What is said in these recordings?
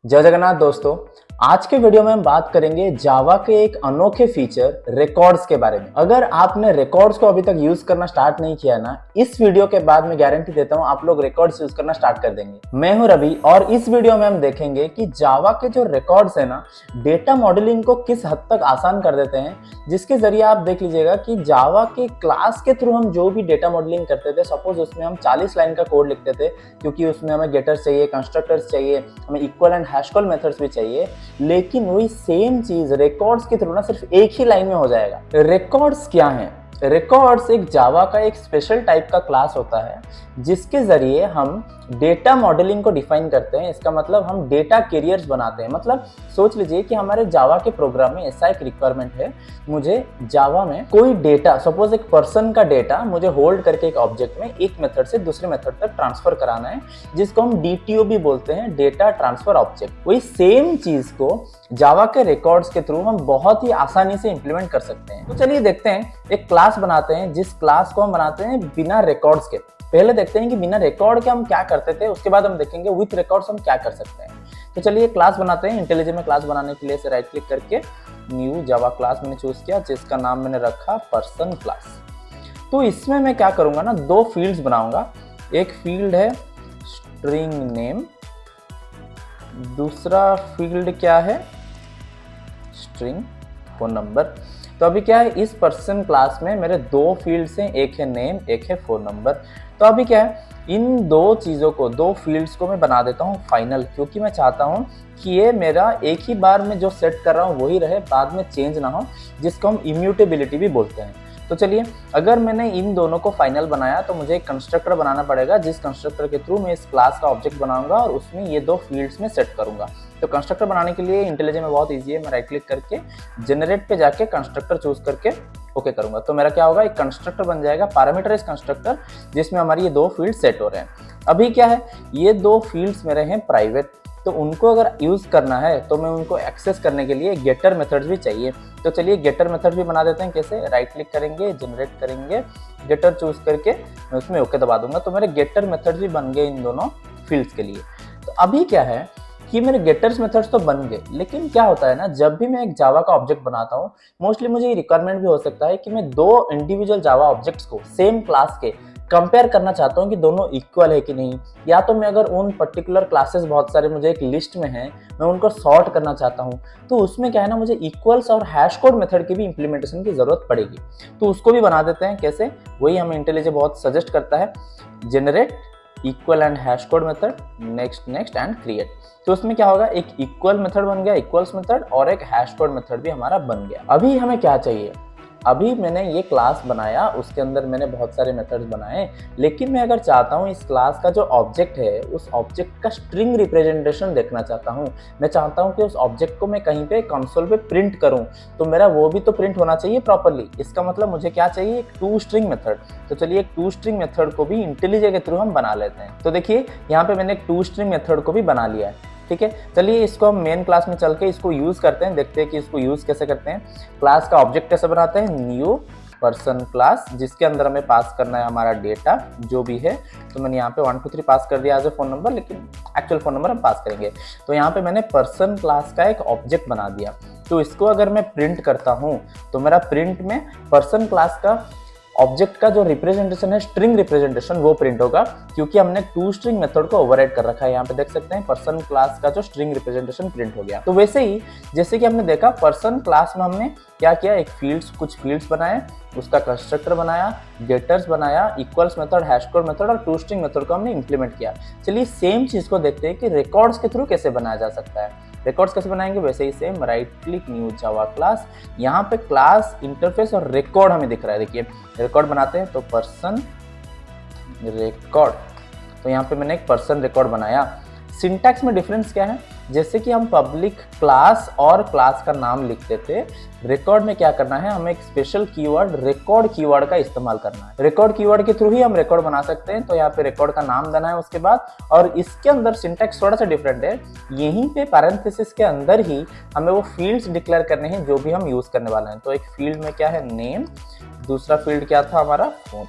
जय जगन्नाथ दोस्तों। आज के वीडियो में हम बात करेंगे जावा के एक अनोखे फीचर रिकॉर्ड्स के बारे में। अगर आपने रिकॉर्ड्स को अभी तक यूज करना स्टार्ट नहीं किया ना, इस वीडियो के बाद मैं गारंटी देता हूं आप लोग रिकॉर्ड्स यूज करना स्टार्ट कर देंगे। मैं हूं रवि और इस वीडियो में हम देखेंगे कि जावा के जो रिकॉर्ड्स है ना, डेटा मॉडलिंग को किस हद तक आसान कर देते हैं, जिसके जरिए आप देख लीजिएगा कि जावा के क्लास के थ्रू हम जो भी डेटा मॉडलिंग करते थे, सपोज उसमें हम 40 लाइन का कोड लिखते थे क्योंकि उसमें हमें गेटर्स चाहिए, कंस्ट्रक्टर्स चाहिए, हमें equal and hash call methods भी चाहिए, लेकिन वही सेम चीज रिकॉर्ड्स के थ्रू ना सिर्फ एक ही लाइन में हो जाएगा। रिकॉर्ड्स क्या हैं? रिकॉर्ड्स एक जावा का एक स्पेशल टाइप का क्लास होता है जिसके जरिए हम डेटा मॉडलिंग को डिफाइन करते हैं। इसका मतलब हम डेटा कैरियर्स बनाते हैं। मतलब सोच लीजिए कि हमारे जावा के प्रोग्राम में ऐसा एक रिक्वायरमेंट है, मुझे जावा में कोई डेटा, सपोज एक पर्सन का डेटा मुझे होल्ड करके एक ऑब्जेक्ट में एक मेथड से दूसरे मेथड तक ट्रांसफर कराना है, जिसको हम डीटीओ भी बोलते हैं, डेटा ट्रांसफर ऑब्जेक्ट। वही सेम चीज को जावा के रिकॉर्ड्स के थ्रू हम बहुत ही आसानी से इंप्लीमेंट कर सकते हैं। तो चलिए देखते हैं, एक क्लास बनाते हैं जिस क्लास को हम बनाते हैं बिना रिकॉर्ड्स के। पहले देखते हैं कि बिना रिकॉर्ड के हम क्या करते थे, उसके बाद हम देखेंगे विथ रिकॉर्ड्स हम क्या कर सकते हैं। तो चलिए क्लास बनाते हैं। इंटेलिजेंट में क्लास बनाने के लिए से राइट क्लिक करके न्यू जावा क्लास मैंने चूज किया, जिसका नाम मैंने रखा पर्सन क्लास। तो इसमें मैं क्या करूंगा ना, दो फील्ड्स बनाऊंगा। एक फील्ड है स्ट्रिंग नेम, दूसरा फील्ड क्या है, स्ट्रिंग फोन नंबर। तो अभी क्या है, इस पर्सन क्लास में मेरे दो फील्ड्स हैं, एक है नेम, एक है फोन नंबर। तो अभी क्या है, इन दो चीज़ों को, दो फील्ड्स को मैं बना देता हूँ फाइनल, क्योंकि मैं चाहता हूँ कि ये मेरा एक ही बार में जो सेट कर रहा हूँ वही रहे, बाद में चेंज ना हो, जिसको हम इम्यूटेबिलिटी भी बोलते हैं। तो चलिए, अगर मैंने इन दोनों को फाइनल बनाया तो मुझे एक कंस्ट्रक्टर बनाना पड़ेगा, जिस कंस्ट्रक्टर के थ्रू मैं इस क्लास का ऑब्जेक्ट बनाऊंगा और उसमें ये दो फील्ड्स में सेट करूंगा। तो कंस्ट्रक्टर बनाने के लिए इंटेलिजेंट में बहुत ईजी है। मैं राइट क्लिक करके जनरेट पे जाके कंस्ट्रक्टर चूज करके ओके करूंगा, तो मेरा क्या होगा, एक कंस्ट्रक्टर बन जाएगा, पैरामीटराइज्ड कंस्ट्रक्टर, जिसमें हमारी ये दो फील्ड सेट हो रहे हैं। अभी क्या है, ये दो फील्ड्स मेरे हैं प्राइवेट, तो उनको अगर यूज करना है तो मैं उनको एक्सेस करने के लिए गेटर मेथड्स भी चाहिए। तो चलिए गेटर मेथड भी बना देते हैं। कैसे, राइट क्लिक करेंगे, जनरेट करेंगे, गेटर चूज करके मैं उसमें ओके दबा दूंगा, तो मेरे गेटर मेथड्स भी बन गए इन दोनों फील्ड्स के लिए। तो अभी क्या है कि मेरे गेटर्स मेथड्स तो बन गए, लेकिन क्या होता है ना, जब भी मैं एक जावा का ऑब्जेक्ट बनाता हूँ, मोस्टली मुझे ये रिक्वायरमेंट भी हो सकता है कि मैं दो इंडिविजुअल जावा ऑब्जेक्ट्स को सेम क्लास के कंपेयर करना चाहता हूँ कि दोनों इक्वल है कि नहीं, या तो मैं अगर उन पर्टिकुलर क्लासेस बहुत सारे मुझे एक लिस्ट में हैं, मैं उनको सॉर्ट करना चाहता हूँ, तो उसमें क्या है ना, मुझे इक्वल्स और हैश कोड मेथड की भी इंप्लीमेंटेशन की जरूरत पड़ेगी। तो उसको भी बना देते हैं। कैसे, वही हमें इंटेलिजेंट बहुत सजेस्ट करता है, generate equal and hash code method, next next and create. तो उसमें क्या होगा, एक इक्वल मेथड बन गया, इक्वल्स मेथड, और एक हैश कोड मेथड भी हमारा बन गया। अभी हमें क्या चाहिए, अभी मैंने ये क्लास बनाया, उसके अंदर मैंने बहुत सारे मेथड्स बनाए, लेकिन मैं अगर चाहता हूँ इस क्लास का जो ऑब्जेक्ट है, उस ऑब्जेक्ट का स्ट्रिंग रिप्रेजेंटेशन देखना चाहता हूँ। मैं चाहता हूँ कि उस ऑब्जेक्ट को मैं कहीं पे कंसोल पे प्रिंट करूँ, तो मेरा वो भी तो प्रिंट होना चाहिए प्रॉपरली। इसका मतलब मुझे क्या चाहिए, एक टू स्ट्रिंग मेथड। तो चलिए एक टू स्ट्रिंग मेथड को भी इंटेलिजेंट के थ्रू हम बना लेते हैं। तो देखिए यहाँ पे मैंने एक टू स्ट्रिंग मेथड को भी बना लिया है। ठीक है, चलिए इसको हम मेन क्लास में चल के इसको यूज करते हैं, देखते हैं कि इसको यूज कैसे करते हैं। क्लास का ऑब्जेक्ट कैसे बनाते हैं, न्यू पर्सन क्लास, जिसके अंदर हमें पास करना है हमारा डेटा जो भी है। तो मैंने यहाँ पे 1 2 3 पास कर दिया एज ए फोन नंबर, लेकिन एक्चुअल फोन नंबर हम पास करेंगे। तो यहाँ पे मैंने पर्सन क्लास का एक ऑब्जेक्ट बना दिया। तो इसको अगर मैं प्रिंट करता हूँ तो मेरा प्रिंट में पर्सन क्लास का ऑब्जेक्ट का जो रिप्रेजेंटेशन है, स्ट्रिंग रिप्रेजेंटेशन, वो प्रिंट होगा, क्योंकि हमने टू स्ट्रिंग मेथड को ओवरराइड कर रखा है। यहाँ पे देख सकते हैं पर्सन क्लास का जो स्ट्रिंग रिप्रेजेंटेशन प्रिंट हो गया। तो वैसे ही जैसे कि हमने देखा पर्सन क्लास में हमने क्या किया, एक फील्ड्स, कुछ फील्ड्स बनाए, उसका कंस्ट्रक्टर बनाया, गेटर्स बनाया, equals method, hash code method और टू स्ट्रिंग मेथड को हमने इंप्लीमेंट किया। चलिए सेम चीज को देखते हैं कि रिकॉर्ड्स के थ्रू कैसे बनाया जा सकता है। रिकॉर्ड्स कैसे बनाएंगे, वैसे ही same, right click new Java class, यहाँ पे क्लास इंटरफेस और रिकॉर्ड हमें दिख रहा है। देखिए रिकॉर्ड बनाते हैं, तो पर्सन रिकॉर्ड, तो यहाँ पे मैंने एक पर्सन रिकॉर्ड बनाया। सिंटैक्स में डिफरेंस क्या है, जैसे कि हम पब्लिक क्लास और क्लास का नाम लिखते थे, रिकॉर्ड में क्या करना है, हमें एक स्पेशल कीवर्ड रिकॉर्ड कीवर्ड का इस्तेमाल करना है। रिकॉर्ड कीवर्ड के थ्रू ही हम रिकॉर्ड बना सकते हैं। तो यहाँ पे रिकॉर्ड का नाम देना है उसके बाद, और इसके अंदर सिंटैक्स थोड़ा सा डिफरेंट है। यहीं पे पैरेंथेसिस के अंदर ही हमें वो फील्ड्स डिक्लेयर करने हैं जो भी हम यूज करने वाले हैं। तो एक फील्ड में क्या है, नेम, दूसरा फील्ड क्या था हमारा, फोन।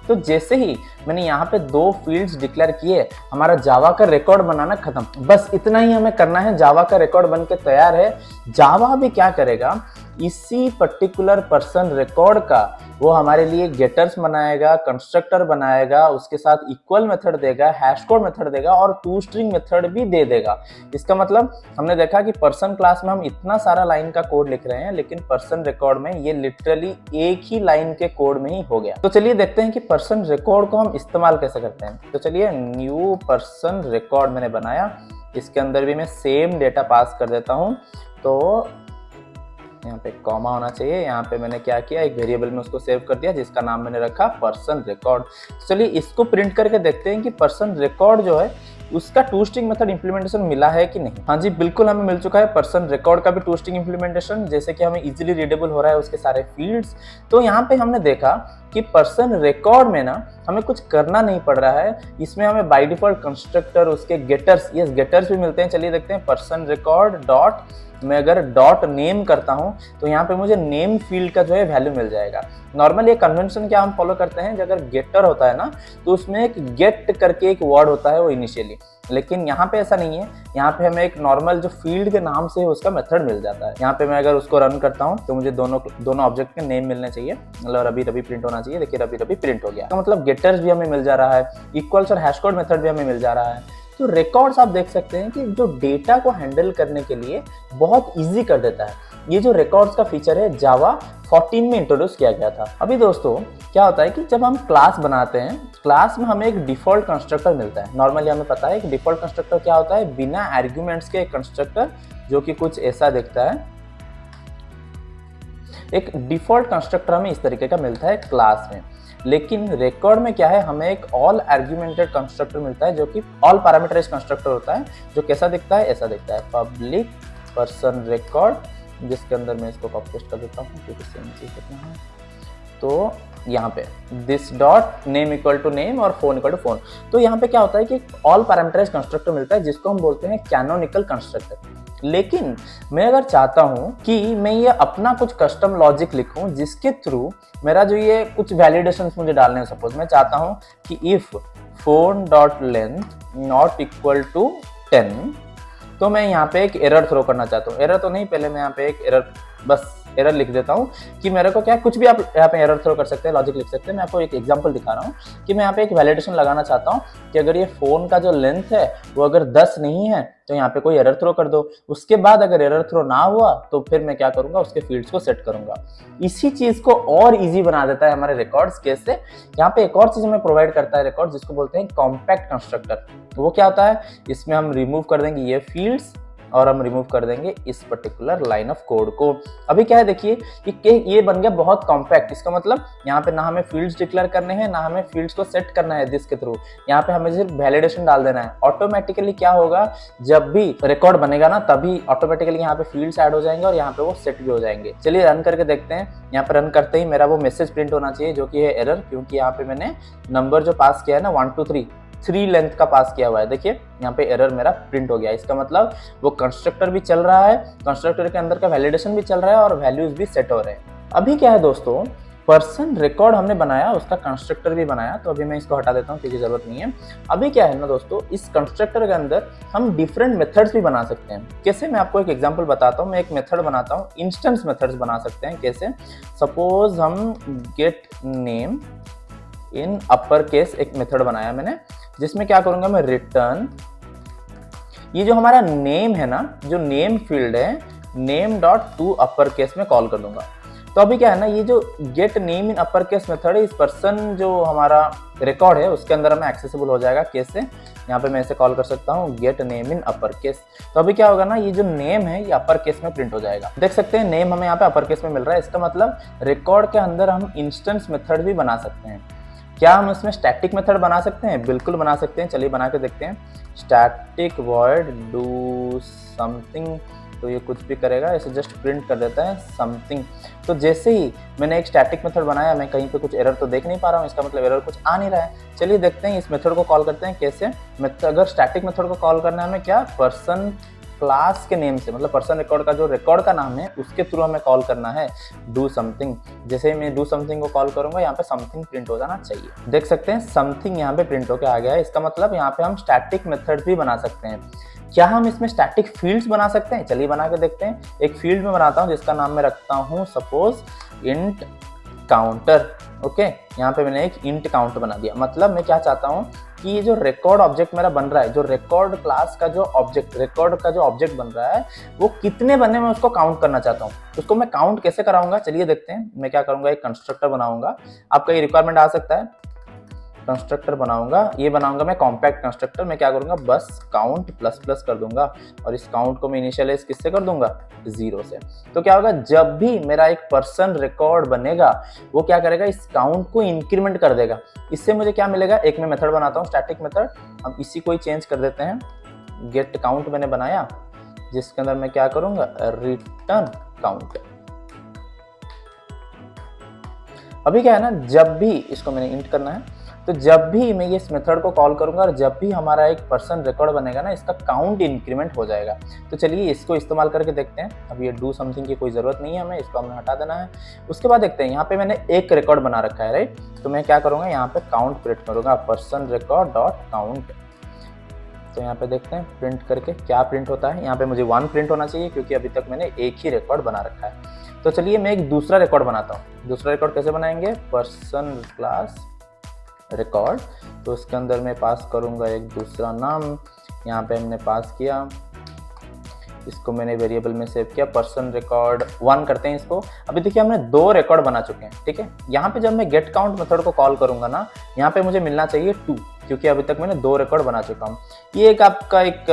तो जैसे ही मैंने यहाँ पे 2 फील्ड्स डिक्लेयर किए, हमारा जावा का रिकॉर्ड बनाना खत्म। बस इतना ही हमें करना है, जावा का रिकॉर्ड बन के तैयार है। जावा भी क्या करेगा, इसी पर्टिकुलर पर्सन रिकॉर्ड का वो हमारे लिए गेटर्स बनाएगा, कंस्ट्रक्टर बनाएगा, उसके साथ इक्वल मेथड देगा, हैश कोड मेथड देगा और टू स्ट्रिंग मेथड भी दे देगा। इसका मतलब हमने देखा कि पर्सन क्लास में हम इतना सारा लाइन का कोड लिख रहे हैं, लेकिन पर्सन रिकॉर्ड में ये लिटरली एक ही लाइन के कोड में ही हो गया। तो चलिए देखते हैं कि पर्सन रिकॉर्ड को हम इस्तेमाल कैसे करते हैं। तो चलिए, न्यू पर्सन रिकॉर्ड मैंने बनाया, इसके अंदर भी मैं सेम डेटा पास कर देता हूँ। तो यहाँ पे कॉमा होना चाहिए। यहाँ पे मैंने क्या किया, एक वेरिएबल में उसको सेव कर दिया जिसका नाम मैंने रखा पर्सन रिकॉर्ड। चलिए इसको प्रिंट करके देखते हैं कि पर्सन रिकॉर्ड जो है उसका टू स्ट्रिंग मेथड इंप्लीमेंटेशन मिला है कि नहीं। हाँ जी, बिल्कुल हमें मिल चुका है पर्सन रिकॉर्ड का भी टू स्ट्रिंग इंप्लीमेंटेशन, जैसे कि हमें इजीली रीडेबल हो रहा है उसके सारे फील्ड्स। तो यहाँ पे हमने देखा कि पर्सन रिकॉर्ड में ना हमें कुछ करना नहीं पड़ रहा है, इसमें हमें बाय डिफॉल्ट कंस्ट्रक्टर, उसके गेटर्स, यस गेटर्स भी मिलते हैं। चलिए देखते हैं, पर्सन रिकॉर्ड डॉट, मैं अगर डॉट नेम करता हूं तो यहाँ पे मुझे नेम फील्ड का जो है वैल्यू मिल जाएगा। नॉर्मली ये कन्वेंशन क्या हम फॉलो करते हैं, अगर गेटर होता है ना तो उसमें एक गेट करके एक वर्ड होता है वो इनिशियली, लेकिन यहाँ पे ऐसा नहीं है। यहाँ पे हमें एक नॉर्मल जो फील्ड के नाम से है उसका मेथड मिल जाता है। यहाँ पे मैं अगर उसको रन करता हूँ तो मुझे दोनों ऑब्जेक्ट के नेम मिलने चाहिए, मतलब रवि रवि प्रिंट होना चाहिए। देखिए रवि रवि प्रिंट हो गया। तो मतलब गेटर्स भी हमें मिल जा रहा है, इक्वल्स और हैश कोड मेथड भी हमें मिल जा रहा है। तो रिकॉर्ड्स आप देख सकते हैं कि जो डेटा को हैंडल करने के लिए बहुत इजी कर देता है। ये जो रिकॉर्ड्स का फीचर है जावा 14 में इंट्रोड्यूस किया गया था। अभी दोस्तों क्या होता है कि जब हम क्लास बनाते हैं, क्लास में हमें एक डिफॉल्ट कंस्ट्रक्टर मिलता है। नॉर्मली हमें पता है कि डिफॉल्ट कंस्ट्रक्टर क्या होता है, बिना आर्ग्यूमेंट्स के एक कंस्ट्रक्टर जो कि कुछ ऐसा दिखता है। एक डिफॉल्ट कंस्ट्रक्टर हमें इस तरीके का मिलता है क्लास में। लेकिन रिकॉर्ड में क्या है, हमें एक ऑल आर्ग्यूमेंटेड कंस्ट्रक्टर मिलता है जो कि ऑल पैरामीटराइज्ड कंस्ट्रक्टर होता है, जो कैसा दिखता है, ऐसा दिखता है, पब्लिक पर्सन रिकॉर्ड, जिसके अंदर मैं इसको कॉपी पेस्ट कर देता हूँ क्योंकि सेम चीज करना है। तो यहाँ पे this dot name equal to name और फोन इक्वल टू फोन। तो यहाँ पे क्या होता है कि ऑल पैरामीटराइज्ड कंस्ट्रक्टर मिलता है जिसको हम बोलते हैं कैनोनिकल कंस्ट्रक्टर। लेकिन मैं अगर चाहता हूं कि मैं ये अपना कुछ कस्टम लॉजिक लिखूं जिसके थ्रू मेरा जो ये कुछ वैलिडेशंस मुझे डालने हैं, सपोज मैं चाहता हूं कि if phone dot length not equal to 10, तो मैं यहाँ पे एक एरर थ्रो करना चाहता हूँ। एरर तो नहीं, पहले मैं यहाँ पे एक एरर, बस एरर लिख देता हूँ कि मेरे को क्या, कुछ भी आप यहाँ पे एरर थ्रो कर सकते हैं, लॉजिक लिख सकते हैं। मैं आपको एक एग्जांपल दिखा रहा हूँ कि मैं यहाँ पे एक वैलिडेशन लगाना चाहता हूँ कि अगर ये फोन का जो लेंथ है वो अगर 10 नहीं है तो यहाँ पे कोई एरर थ्रो कर दो। उसके बाद अगर एरर थ्रो ना हुआ तो फिर मैं क्या करूंगा, उसके फील्ड्स को सेट करूंगा। इसी चीज को और इजी बना देता है हमारे रिकॉर्ड्स कैसे, यहाँ पे एक और चीज हमें प्रोवाइड करता है रिकॉर्ड जिसको बोलते हैं कॉम्पैक्ट कंस्ट्रक्टर। वो क्या होता है, इसमें हम रिमूव कर देंगे ये फील्ड्स और हम रिमूव कर देंगे इस पर्टिकुलर लाइन ऑफ कोड को। अभी क्या है देखिए कि ये बन गया बहुत कॉम्पैक्ट। इसका मतलब यहाँ पे ना हमें फील्ड्स डिक्लेयर करने हैं, ना हमें फील्ड्स को सेट करना है दिस के थ्रू। यहाँ पे हमें सिर्फ वैलिडेशन डाल देना है। ऑटोमेटिकली क्या होगा, जब भी रिकॉर्ड बनेगा ना तभी ऑटोमेटिकली यहाँ पे फील्ड्स ऐड हो जाएंगे और यहाँ पे वो सेट भी हो जाएंगे। चलिए रन करके देखते हैं। यहाँ पे रन करते ही मेरा वो मैसेज प्रिंट होना चाहिए जो कि है एरर, क्योंकि यहाँ पे मैंने नंबर जो पास किया है ना 1 2 3 लेंथ का पास किया हुआ है। देखिए यहाँ पे एरर मेरा प्रिंट हो गया। इसका मतलब वो कंस्ट्रक्टर भी चल रहा है, कंस्ट्रक्टर के अंदर का वैलिडेशन भी चल रहा है और वैल्यूज भी सेट हो रहे हैं। अभी क्या है दोस्तों, पर्सन रिकॉर्ड हमने बनाया, उसका कंस्ट्रक्टर भी बनाया, तो अभी मैं इसको हटा देता हूँ क्योंकि जरूरत नहीं है। अभी क्या है ना दोस्तों, इस कंस्ट्रक्टर के अंदर हम डिफरेंट मेथड्स भी बना सकते हैं। कैसे, मैं आपको एक एग्जांपल बताता हूँ। मैं एक मेथड बनाता हूँ, इंस्टेंस मेथड्स बना सकते हैं। कैसे, सपोज हम gate name in upper case एक मेथड बनाया मैंने, जिसमें क्या करूंगा मैं, रिटर्न ये जो हमारा नेम है ना, जो नेम फील्ड है, name dot to upper case में कॉल कर दूंगा। तो अभी क्या है ना, ये जो gate name in upper case method है, इस पर्सन जो हमारा रिकॉर्ड है उसके अंदर हमें एक्सेसिबल हो जाएगा। कैसे, यहाँ पे मैं इसे कॉल कर सकता हूँ gate name in upper case. तो अभी क्या होगा ना, ये जो नेम है ये अपर केस में प्रिंट हो जाएगा। देख सकते हैं नेम हमें यहाँ पे अपर केस में मिल रहा है। इसका मतलब रिकॉर्ड के अंदर हम इंस्टेंस मेथड भी बना सकते हैं। क्या हम इसमें स्टैटिक मेथड बना सकते हैं? बिल्कुल बना सकते हैं। चलिए बना के देखते हैं। स्टैटिक वॉइड डू समथिंग, तो ये कुछ भी करेगा, इसे जस्ट प्रिंट कर देता है समथिंग। तो जैसे ही मैंने एक स्टैटिक मेथड बनाया, मैं कहीं पे कुछ एरर तो देख नहीं पा रहा हूँ, इसका मतलब एरर कुछ आ नहीं रहा है। चलिए देखते हैं इस मेथड को कॉल करते हैं कैसे। अगर स्टैटिक मेथड को कॉल करना है हमें क्या, पर्सन क्लास के नेम से, मतलब पर्सन रिकॉर्ड का जो रिकॉर्ड का नाम है उसके थ्रू हमें कॉल करना है डू समथिंग। जैसे मैं डू समथिंग को कॉल करूंगा, यहाँ पे समथिंग प्रिंट हो जाना चाहिए। देख सकते हैं समथिंग यहाँ पे प्रिंट होके आ गया है। इसका मतलब यहाँ पे हम स्टैटिक मेथड भी बना सकते हैं। क्या हम इसमें स्टैटिक फील्ड्स बना सकते हैं? चलिए बना के देखते हैं। एक फील्ड में बनाता हूँ जिसका नाम मैं रखता हूँ सपोज इंट काउंटर। ओके, यहाँ पे मैंने एक इंट काउंट बना दिया। मतलब मैं क्या चाहता हूँ कि ये जो रिकॉर्ड ऑब्जेक्ट मेरा बन रहा है, जो रिकॉर्ड क्लास का जो ऑब्जेक्ट, रिकॉर्ड का जो ऑब्जेक्ट बन रहा है वो कितने बने मैं उसको काउंट करना चाहता हूँ। उसको मैं काउंट कैसे कराऊंगा चलिए देखते हैं। मैं क्या करूंगा, एक कंस्ट्रक्टर बनाऊंगा। आपका ये रिक्वायरमेंट आ सकता है, कंस्ट्रक्टर बनाऊंगा। ये बनाऊंगा मैं कॉम्पैक्ट कंस्ट्रक्टर। मैं क्या करूंगा, बस काउंट प्लस प्लस कर दूंगा और इस काउंट को मैं इनिशियलाइज किससे कर दूंगा, 0 से। तो क्या होगा, जब भी मेरा एक पर्सन रिकॉर्ड बनेगा वो क्या करेगा, इस काउंट को इंक्रीमेंट कर देगा। इससे मुझे क्या मिलेगा, एक मैं मेथड बनाता हूँ स्टैटिक मेथड। हम इसी को ही चेंज कर देते हैं। गेट काउंट मैंने बनाया जिसके अंदर मैं क्या करूंगा, रिटर्न काउंट। अभी क्या है ना, जब भी इसको मैंने इंट करना है, तो जब भी मैं ये इस मेथड को कॉल करूंगा और जब भी हमारा एक पर्सन रिकॉर्ड बनेगा ना, इसका काउंट इंक्रीमेंट हो जाएगा। तो चलिए इसको इस्तेमाल करके देखते हैं। अब ये डू समथिंग की कोई ज़रूरत नहीं है हमें, इसको हमें हटा देना है। उसके बाद देखते हैं, यहाँ पे मैंने एक रिकॉर्ड बना रखा है, राइट। तो मैं क्या करूँगा, यहाँ पे काउंट प्रिंट करूँगा, पर्सन रिकॉर्ड डॉट काउंट। तो यहाँ पे देखते हैं प्रिंट करके क्या प्रिंट होता है। यहाँ पे मुझे 1 प्रिंट होना चाहिए क्योंकि अभी तक मैंने एक ही रिकॉर्ड बना रखा है। तो चलिए मैं एक दूसरा रिकॉर्ड बनाता हूँ। दूसरा रिकॉर्ड कैसे बनाएंगे, पर्सन क्लास रिकॉर्ड। तो उसके अंदर मैं पास करूंगा एक दूसरा नाम। यहाँ पे हमने पास किया, इसको मैंने वेरिएबल में सेव किया, पर्सन रिकॉर्ड 1 करते हैं इसको। अभी देखिए हमने 2 रिकॉर्ड बना चुके हैं, ठीक है। यहाँ पे जब मैं गेट काउंट मेथड को कॉल करूंगा ना, यहाँ पे मुझे मिलना चाहिए 2, क्योंकि अभी तक मैंने 2 रिकॉर्ड बना चुका हूँ। ये एक आपका एक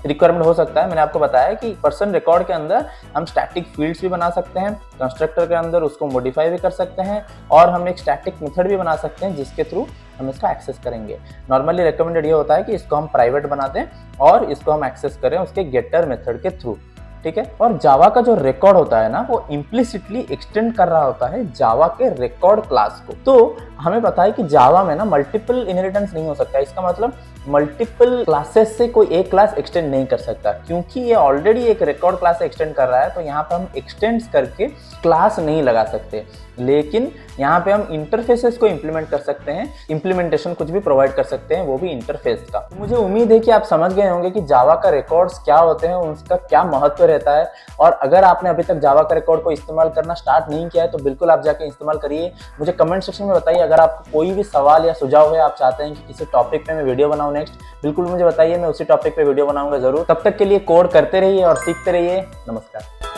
रिक्वायरमेंट हो सकता है। मैंने आपको बताया कि पर्सन रिकॉर्ड के अंदर हम स्टैटिक फील्ड्स भी बना सकते हैं, कंस्ट्रक्टर के अंदर उसको मॉडिफाई भी कर सकते हैं, और हम एक स्टैटिक मेथड भी बना सकते हैं जिसके थ्रू हम इसका एक्सेस करेंगे। नॉर्मली रिकमेंडेड ये होता है कि इसको हम प्राइवेट बना दें और इसको हम एक्सेस करें उसके गेटर मेथड के थ्रू, ठीक है। और जावा का जो रिकॉर्ड होता है ना, वो इम्प्लिसिटली एक्सटेंड कर रहा होता है जावा के रिकॉर्ड क्लास को। तो हमें पता है कि जावा में ना मल्टीपल इनहेरिटेंस नहीं हो सकता। इसका मतलब मल्टीपल क्लासेस से कोई एक क्लास एक्सटेंड नहीं कर सकता, क्योंकि ये ऑलरेडी एक रिकॉर्ड क्लास एक्सटेंड कर रहा है। तो यहाँ पे हम एक्सटेंड्स करके क्लास नहीं लगा सकते, लेकिन यहाँ पे हम इंटरफेसेस को इंप्लीमेंट कर सकते हैं। इंप्लीमेंटेशन कुछ भी प्रोवाइड कर सकते हैं, वो भी इंटरफेस का। मुझे उम्मीद है कि आप समझ गए होंगे कि जावा का रिकॉर्ड्स क्या होते हैं, उसका क्या महत्व रहता है। और अगर आपने अभी तक जावा का रिकॉर्ड को इस्तेमाल करना स्टार्ट नहीं किया है, तो बिल्कुल आप जाके इस्तेमाल करिए। मुझे कमेंट सेक्शन में बताइए अगर आपको कोई भी सवाल या सुझाव है, आप चाहते हैं कि किसी टॉपिक पे मैं वीडियो बनाऊं नेक्स्ट, बिल्कुल मुझे बताइए, मैं उसी टॉपिक पे वीडियो बनाऊंगा जरूर। तब तक के लिए कोड करते रहिए और सीखते रहिए। नमस्कार।